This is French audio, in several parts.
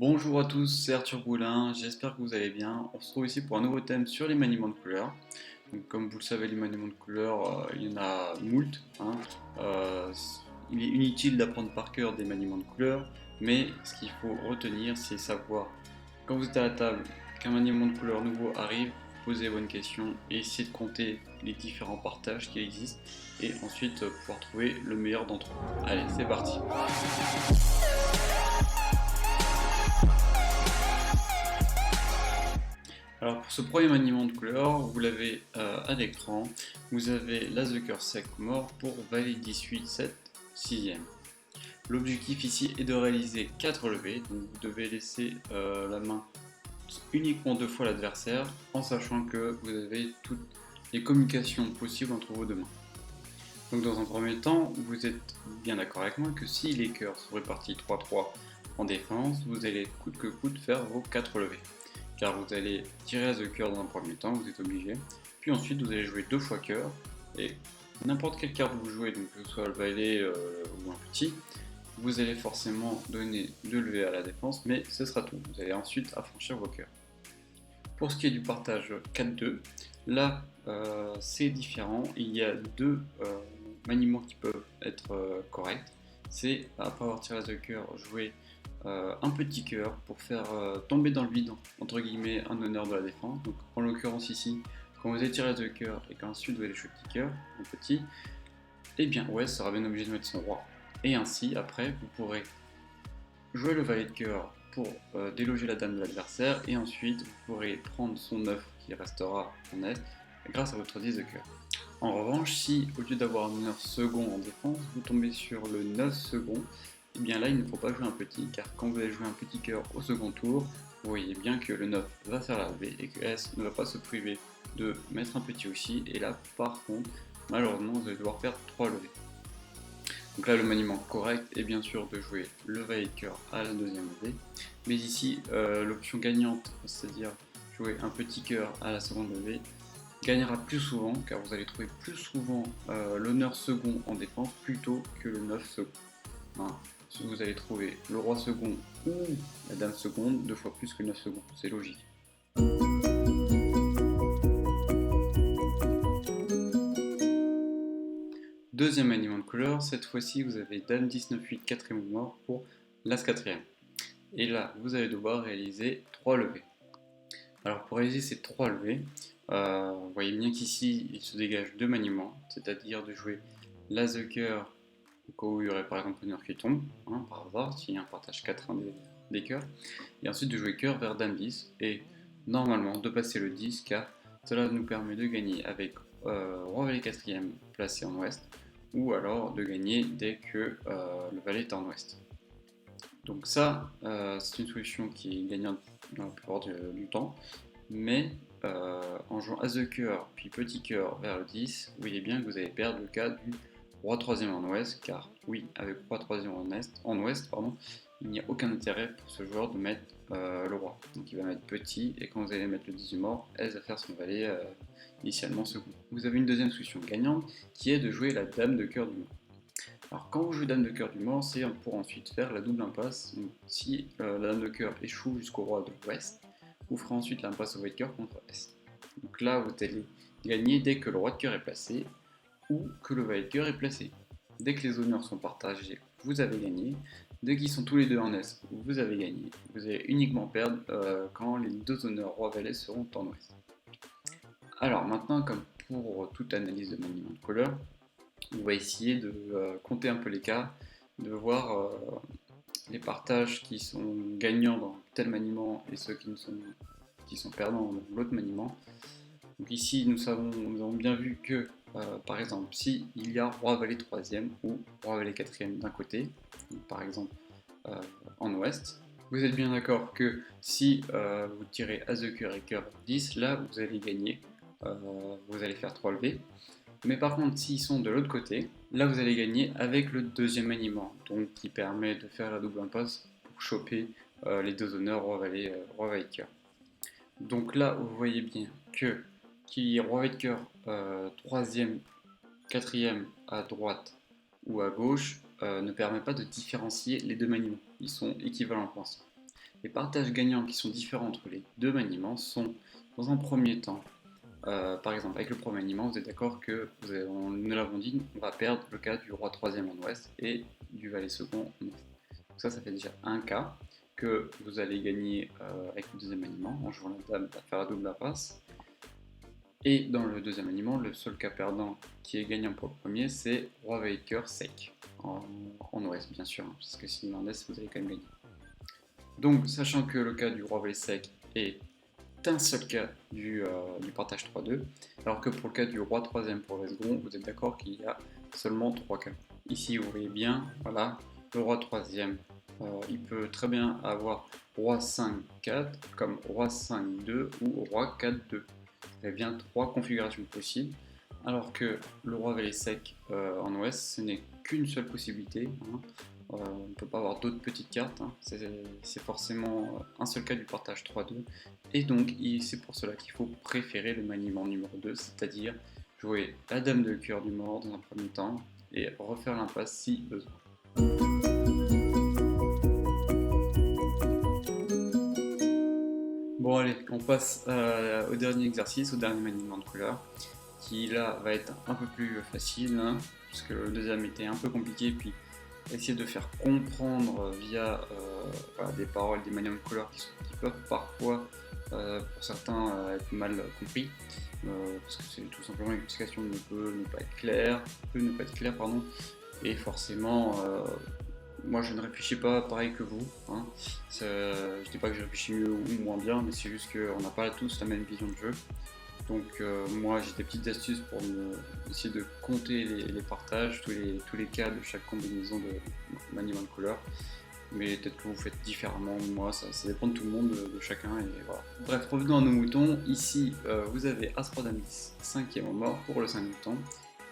Bonjour à tous, c'est Arthur Boulin, j'espère que vous allez bien. On se retrouve ici pour un nouveau thème sur les maniements de couleurs. Donc, comme vous le savez, les maniements de couleurs, il y en a moult, hein. Euh, il est inutile d'apprendre par cœur des maniements de couleurs, mais ce qu'il faut retenir, c'est savoir, quand vous êtes à la table, qu'un maniement de couleur nouveau arrive, posez les bonnes questions et essayez de compter les différents partages qui existent et ensuite pouvoir trouver le meilleur d'entre eux. Allez, c'est parti. Alors pour ce premier maniement de couleur, vous l'avez à l'écran, vous avez l'as de cœur sec mort pour valet 18, 7, 6e. L'objectif ici est de réaliser 4 levées, donc vous devez laisser la main uniquement 2 fois l'adversaire en sachant que vous avez toutes les communications possibles entre vos deux mains. Donc dans un premier temps, vous êtes bien d'accord avec moi que si les cœurs sont répartis 3-3 en défense, vous allez coûte que coûte faire vos 4 levées. Car vous allez tirer as de cœur dans un premier temps, vous êtes obligé. Puis ensuite vous allez jouer 2 fois cœur. Et n'importe quelle carte vous jouez, donc que ce soit le valet ou un petit, vous allez forcément donner 2 levées à la défense, mais ce sera tout. Vous allez ensuite affranchir vos cœurs. Pour ce qui est du partage 4-2, là c'est différent. Il y a deux maniements qui peuvent être corrects. C'est après avoir tiré as de cœur, jouer un petit cœur pour faire tomber dans le vide, entre guillemets, un honneur de la défense. Donc en l'occurrence ici, quand vous avez tiré as de cœur et qu'ensuite vous allez jouer petit cœur, un petit, et bien ouais, sera bien obligé de mettre son roi. Et ainsi, après, vous pourrez jouer le valet de cœur pour déloger la dame de l'adversaire, et ensuite vous pourrez prendre son 9 qui restera en est grâce à votre 10 de cœur. En revanche, si au lieu d'avoir un honneur second en défense, vous tombez sur le 9 second, et bien là il ne faut pas jouer un petit, car quand vous allez jouer un petit cœur au second tour, vous voyez bien que le 9 va faire la levée et que S ne va pas se priver de mettre un petit aussi, et là par contre, malheureusement vous allez devoir perdre 3 levées. Donc là, le maniement correct est bien sûr de jouer le valet de cœur à la deuxième levée. Mais ici, l'option gagnante, c'est-à-dire jouer un petit cœur à la seconde levée, gagnera plus souvent, car vous allez trouver plus souvent l'honneur second en défense plutôt que le 9 second. Hein. Vous allez trouver le roi second ou la dame seconde 2 fois plus que le 9 second, c'est logique. Deuxième maniement de couleur, cette fois-ci vous avez dame 19-8, quatrième ou mort pour l'as quatrième. Et là, vous allez devoir réaliser 3 levées. Alors pour réaliser ces 3 levées, vous voyez bien qu'ici il se dégage 2 maniements, c'est-à-dire de jouer l'as de cœur au cas où il y aurait par exemple un heure qui tombe, hein, par hasard, s'il y a un partage 4-1 des cœurs, et ensuite de jouer cœur vers dame 10, et normalement de passer le 10 car cela nous permet de gagner avec roi valet 4ème placé en ouest, ou alors de gagner dès que le valet est en ouest. Donc ça, c'est une solution qui est gagnante dans la plupart du temps, mais en jouant as de cœur puis petit cœur vers le 10, vous voyez bien que vous allez perdre le cas du roi 3ème en ouest, car oui, avec roi 3ème en ouest, il n'y a aucun intérêt pour ce joueur de mettre le roi. Donc il va mettre petit, et quand vous allez mettre le 10 mort, elle va faire son valet initialement second. Vous avez une deuxième solution gagnante, qui est de jouer la dame de cœur du mort. Alors quand vous jouez dame de cœur du mort, c'est pour ensuite faire la double impasse. Donc, si la dame de cœur échoue jusqu'au roi de l'ouest, vous ferez ensuite l'impasse au valet de cœur contre S. Donc là, vous allez gagner dès que le roi de cœur est placé ou que le valet de cœur est placé. Dès que les honneurs sont partagés, vous avez gagné. Dès qu'ils sont tous les deux en S, vous avez gagné. Vous allez uniquement perdre quand les deux honneurs roi-valet seront en ouest. Alors maintenant, comme pour toute analyse de maniement de couleur, on va essayer de compter un peu les cas, de voir les partages qui sont gagnants dans tel maniement et ceux qui sont perdants dans l'autre maniement. Donc ici, nous avons bien vu que, par exemple, si il y a roi valet 3ème ou roi valet 4ème d'un côté, donc par exemple en ouest, vous êtes bien d'accord que si vous tirez as de cœur et cœur 10, là vous allez gagner, vous allez faire 3 levées. Mais par contre, s'ils sont de l'autre côté, là vous allez gagner avec le deuxième maniement, donc qui permet de faire la double impasse pour choper les deux honneurs roi-valet cœur. Donc là, vous voyez bien que qui est roi valet de cœur 3ème, 4ème à droite ou à gauche ne permet pas de différencier les deux maniements. Ils sont équivalents pour l'instant. Les partages gagnants qui sont différents entre les deux maniements sont, dans un premier temps, par exemple, avec le premier maniement, vous êtes d'accord que, nous l'avons dit, on va perdre le cas du roi troisième en ouest et du valet second en est. Donc ça fait déjà un cas que vous allez gagner avec le deuxième maniement en jouant la dame à faire la double passe. Et dans le deuxième maniement, le seul cas perdant qui est gagnant pour le premier, c'est roi valet de cœur sec, en ouest bien sûr, hein, parce que sinon en est, vous allez quand même gagner. Donc, sachant que le cas du roi valet sec est un seul cas du partage 3-2, alors que pour le cas du roi troisième pour le second, vous êtes d'accord qu'il y a seulement 3 cas. Ici, vous voyez bien, voilà, le roi troisième, il peut très bien avoir roi 5-4, comme roi 5-2 ou roi 4-2. Il y a bien 3 configurations possibles, alors que le roi valet sec en ouest, ce n'est qu'une seule possibilité, hein. On ne peut pas avoir d'autres petites cartes, hein. C'est forcément un seul cas du partage 3-2, et donc c'est pour cela qu'il faut préférer le maniement numéro 2, c'est-à-dire jouer la dame de cœur du mort dans un premier temps, et refaire l'impasse si besoin. Bon allez, on passe au dernier exercice, au dernier maniement de couleur, qui là va être un peu plus facile, hein, parce que le deuxième était un peu compliqué, puis essayer de faire comprendre via voilà, des paroles, des manières de couleurs qui peuvent parfois, pour certains, être mal compris, parce que c'est tout simplement une explication ne peut ne pas être claire, pardon, et forcément, moi je ne réfléchis pas pareil que vous, hein. Je dis pas que je réfléchis mieux ou moins bien, mais c'est juste qu'on n'a pas tous la même vision de jeu. Donc moi j'ai des petites astuces pour essayer de compter les partages, tous les cas de chaque combinaison de maniement de couleurs. Mais peut-être que vous faites différemment, moi ça dépend de tout le monde, de chacun, et voilà. Bref, revenons à nos moutons. Ici vous avez As Roi Dame 10, 5e au mort pour le 5 mouton.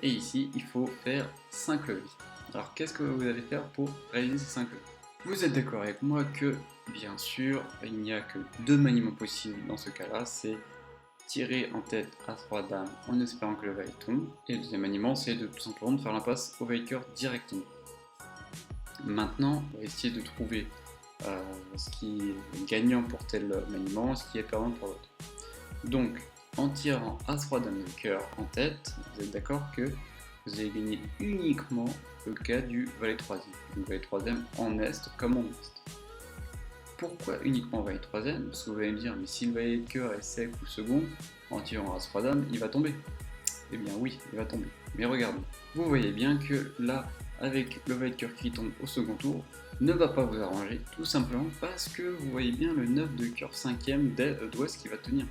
Et ici il faut faire 5 leviers. Alors qu'est-ce que vous allez faire pour réaliser ces 5 leviers? Vous êtes d'accord avec moi que bien sûr il n'y a que 2 maniements possibles dans ce cas là, c'est tirer en tête As Roi Dame en espérant que le valet tombe. Et le deuxième maniement, c'est tout simplement de faire l'impasse au valet cœur directement. Maintenant, on va essayer de trouver ce qui est gagnant pour tel maniement, ce qui est perdant pour l'autre. Donc, en tirant As Roi Dame de cœur en tête, vous êtes d'accord que vous allez gagner uniquement le cas du valet troisième. Donc valet troisième en est comme en ouest. Pourquoi uniquement valet troisième? Parce que vous allez me dire, mais si le valet de cœur est sec ou second, en tirant As Roi Dame, il va tomber. Eh bien oui, il va tomber. Mais regardez, vous voyez bien que là, avec le valet de cœur qui tombe au second tour, ne va pas vous arranger, tout simplement parce que vous voyez bien le 9 de cœur 5e d'ouest qui va tenir.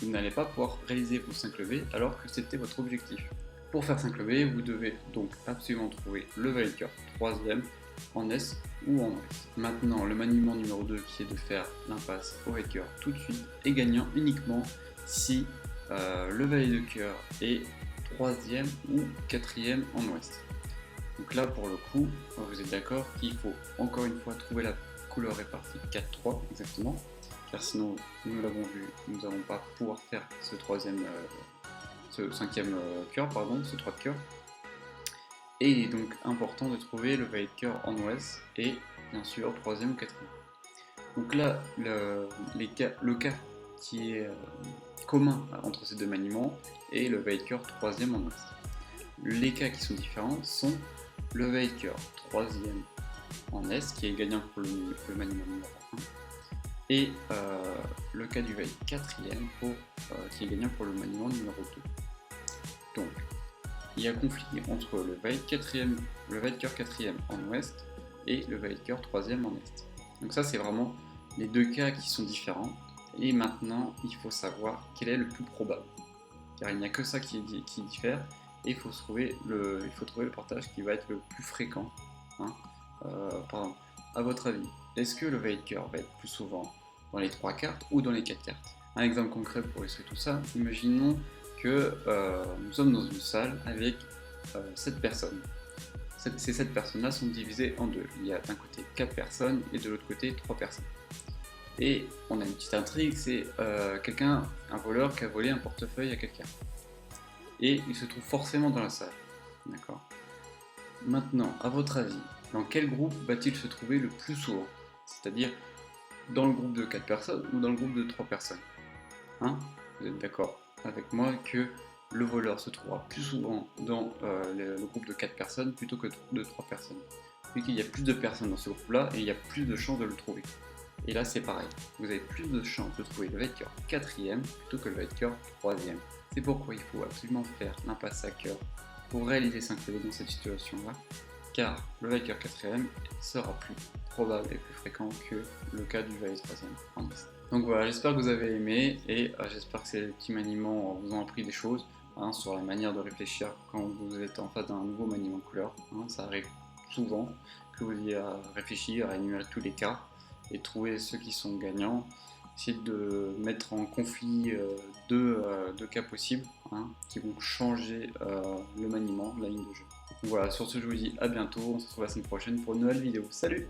Vous n'allez pas pouvoir réaliser vos 5 levées alors que c'était votre objectif. Pour faire 5 levées, vous devez donc absolument trouver le valet de cœur 3e en est ou en ouest. Maintenant, le maniement numéro 2 qui est de faire l'impasse au valet de cœur tout de suite est gagnant uniquement si le valet de cœur est 3e ou 4e en ouest. Donc là, pour le coup, vous êtes d'accord qu'il faut encore une fois trouver la couleur répartie 4-3 exactement, car sinon, nous l'avons vu, nous n'allons pas pouvoir faire ce 5e cœur, pardon, ce 3 de cœur. Et il est donc important de trouver le valet de cœur en ouest et bien sûr 3e ou 4e. Donc là, le cas qui est commun entre ces deux maniements est le valet de cœur 3e en ouest. Les cas qui sont différents sont le valet de cœur 3e en est, qui est gagnant pour le maniement numéro 1, et le cas du valet 4e qui est gagnant pour le maniement numéro 2. Donc, il y a conflit entre le valet de cœur 4e en ouest et le valet de cœur 3e en est. Donc ça, c'est vraiment les deux cas qui sont différents. Et maintenant, il faut savoir quel est le plus probable. Car il n'y a que ça qui diffère, et il faut trouver le partage qui va être le plus fréquent. Hein. Pardon. À votre avis, est-ce que le valet de cœur va être plus souvent dans les 3 cartes ou dans les 4 cartes? Un exemple concret pour illustrer tout ça, imaginons que nous sommes dans une salle avec 7 personnes. Ces 7 personnes-là sont divisées en deux. Il y a d'un côté 4 personnes et de l'autre côté 3 personnes. Et on a une petite intrigue, c'est un voleur qui a volé un portefeuille à quelqu'un. Et il se trouve forcément dans la salle. D'accord. Maintenant, à votre avis, dans quel groupe va-t-il se trouver le plus souvent? C'est-à-dire, dans le groupe de 4 personnes ou dans le groupe de 3 personnes. Hein? Vous êtes d'accord avec moi que le voleur se trouvera plus souvent dans le groupe de 4 personnes plutôt que de 3 personnes. Vu qu'il y a plus de personnes dans ce groupe-là et il y a plus de chances de le trouver. Et là c'est pareil, vous avez plus de chances de trouver le vainqueur 4e plutôt que le vainqueur 3e. C'est pourquoi il faut absolument faire l'impasse à cœur pour réaliser 5 PV dans cette situation-là, car le vainqueur 4e sera plus probable et plus fréquent que le cas du valet 3e en liste. Donc voilà, j'espère que vous avez aimé et j'espère que ces petits maniements vous ont appris des choses sur la manière de réfléchir quand vous êtes en face d'un nouveau maniement de couleur. Ça arrive souvent que vous ayez à réfléchir, à énumérer tous les cas et trouver ceux qui sont gagnants. Essayer de mettre en conflit deux cas possibles qui vont changer le maniement, la ligne de jeu. Donc voilà, sur ce je vous dis à bientôt, on se retrouve la semaine prochaine pour une nouvelle vidéo. Salut!